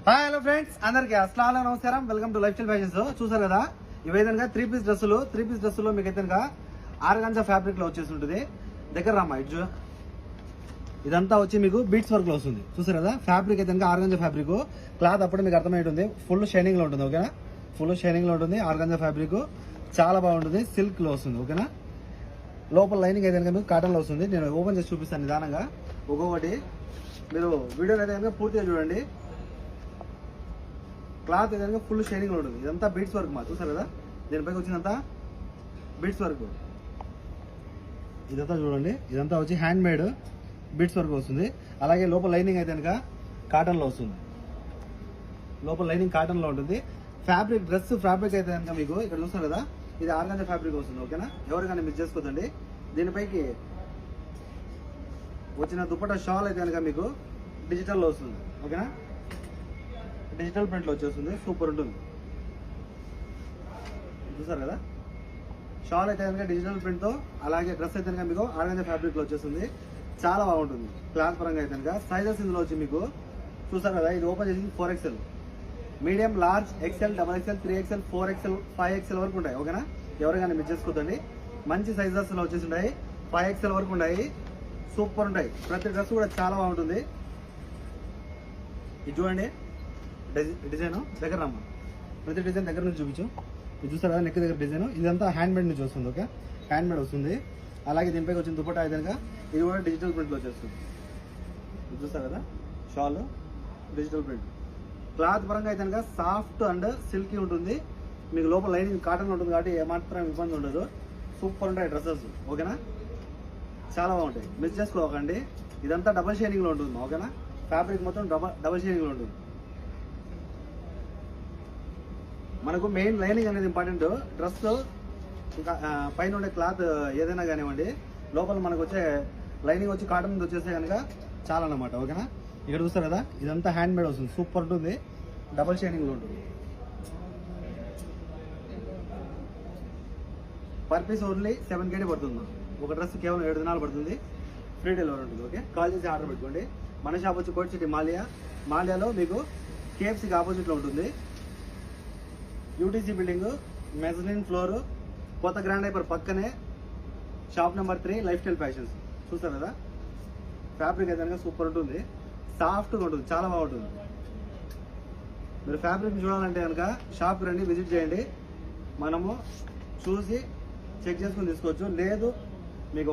Hi hello friends, అందరికి అస్సలాము నమస్కారం. Welcome to life style fashions. చూసారు కదా, ఇవేదనగా త్రీ పీస్ డ్రెస్సులు మీకు అయితే ఆర్గాంజా ఫ్యాబ్రిక్ లో వచ్చేసి ఉంటుంది. దగ్గర రామా ఇడ్జు, ఇదంతా వచ్చి మీకు బీట్స్ వర్క్ లో వస్తుంది. చూసారు కదా, ఫ్యాబ్రిక్ అయితే ఆర్గాంజా ఫ్యాబ్రిక్. క్లాత్ అప్పుడు మీకు అర్థమై ఉంటుంది, ఫుల్ షైనింగ్ లో ఉంటుంది. ఓకేనా, ఫుల్ షైనింగ్ లో ఉంటుంది. ఆర్గాంజా ఫ్యాబ్రిక్ చాలా బాగుంటుంది. సిల్క్ లో వస్తుంది. ఓకేనా, లోపల లైనింగ్ అయితే మీకు కాటన్ లో వస్తుంది. నేను ఓపెన్ చేసి చూపిస్తాను నిదానంగా ఒక్కొక్కటి. మీరు వీడియోని అయితే పూర్తిగా చూడండి. క్లాత్ ఏదైనా ఫుల్ షైనింగ్ ఉంటుంది. ఇదంతా బీట్స్ వర్క్ మా, చూసారు కదా, దీనిపైకి వచ్చిందంతా బీట్స్ వర్క్. ఇదంతా చూడండి, ఇదంతా వచ్చి హ్యాండ్ మేడ్ బీట్స్ వర్క్ వస్తుంది. అలాగే లోపల లైనింగ్ అయితే కనుక కాటన్ లో వస్తుంది. లోపల లైనింగ్ కాటన్ లో ఉంటుంది. ఫ్యాబ్రిక్ డ్రెస్ ఫ్యాబ్రిక్ అయితే కనుక మీకు ఇక్కడ చూస్తారు కదా, ఇది ఆర్గాంజా ఫ్యాబ్రిక్ వస్తుంది. ఓకేనా, ఎవరికైనా మిస్ చేసుకోదండి. దీనిపైకి వచ్చిన దుపట్టా షాల్ అయితే కనుక మీకు డిజిటల్ లో వస్తుంది. ఓకేనా, డిజిటల్ ప్రింట్ లో వచ్చేస్తుంది. సూపర్ ఉంటుంది. చూసారు కదా, షాల్ అయితే కనుక డిజిటల్ ప్రింట్ తో, అలాగే డ్రెస్ అయితే కనుక మీకు ఆర్గాంజా ఫ్యాబ్రిక్ లో వచ్చేస్తుంది. చాలా బాగుంటుంది. క్లాత్ పరంగా అయితే కనుక సైజెస్ ఇందులో వచ్చి మీకు చూసారు కదా, ఇది ఓపెన్ చేసింది 4XL, medium, large, XL, XXL, 3XL, 4XL, 5XL వరకు ఉంటాయి. ఓకేనా, ఎవరికైనా మిస్ చేసుకోవద్దండి. మంచి సైజెస్ లో వచ్చేసి ఉంటాయి. 5XL వరకు ఉంటాయి. సూపర్ ఉంటాయి. ప్రతి డ్రెస్ కూడా చాలా బాగుంటుంది. ఇది చూడండి, డిజైన్ దగ్గర రమ్మ, ప్రతి డిజైన్ దగ్గర నుంచి చూపించు. ఇది చూస్తారు కదా, నెక్ దగ్గర డిజైన్. ఇదంతా హ్యాండ్ మేడ్ నుంచి వస్తుంది. ఓకే, హ్యాండ్ మేడ్ వస్తుంది. అలాగే దీనిపైకి వచ్చిన దుపట్టా అయితే కనుక ఇది కూడా డిజిటల్ ప్రింట్ లో వచ్చేస్తుంది. ఇది చూస్తారు కదా, షాల్ డిజిటల్ ప్రింట్. క్లాత్ పరంగా అయితే కనుక సాఫ్ట్ అండ్ సిల్కీ ఉంటుంది. మీకు లోపల లైనింగ్ కాటన్ ఉంటుంది కాబట్టి ఏమాత్రం ఇబ్బంది ఉండదు. సూపర్ ఉంటాయి డ్రెస్సెస్. ఓకేనా, చాలా బాగుంటాయి. మిస్ చేసుకోకండి. ఇదంతా డబల్ షైనింగ్ లో ఉంటుంది. ఓకేనా, ఫ్యాబ్రిక్ మొత్తం డబల్ షైనింగ్ లో ఉంటుంది. మనకు మెయిన్ లైనింగ్ అనేది ఇంపార్టెంట్. డ్రెస్ ఇంకా పైన ఉండే క్లాత్ ఏదైనా కానివ్వండి, లోపల మనకు వచ్చే లైనింగ్ వచ్చి కాటన్ మీద వచ్చేస్తే కనుక చాలా అన్నమాట. ఓకేనా, ఇక్కడ చూస్తారు కదా, ఇదంతా హ్యాండ్ మేడ్ వస్తుంది. సూపర్ ఉంటుంది. డబల్ షైనింగ్ లో ఉంటుంది. పర్ పీస్ ఓన్లీ 7KD పడుతుంది. ఒక డ్రెస్ కేవలం 7 దినాలు పడుతుంది. ఫ్రీ డెలివరీ ఉంటుంది. ఓకే, కాల్ చేసి ఆర్డర్ పెట్టుకోండి. మన షాప్ వచ్చి కోట్ సిటీ మాల్యాలో మీకు KFCకి ఆపోజిట్ లో ఉంటుంది. యూటీసీ బిల్డింగ్, మెజలిన్ ఫ్లోర్, కొత్త గ్రాండ్ హైపర్ పక్కనే, shop number 3, life style fashions. చూస్తారు కదా, ఫ్యాబ్రిక్ అయితే కనుక సూపర్ ఉంటుంది. సాఫ్ట్గా ఉంటుంది. చాలా బాగుంటుంది. మీరు ఫ్యాబ్రిక్ చూడాలంటే కనుక షాప్కి రండి, విజిట్ చేయండి. మనము చూసి చెక్ చేసుకుని తీసుకోవచ్చు. లేదు మీకు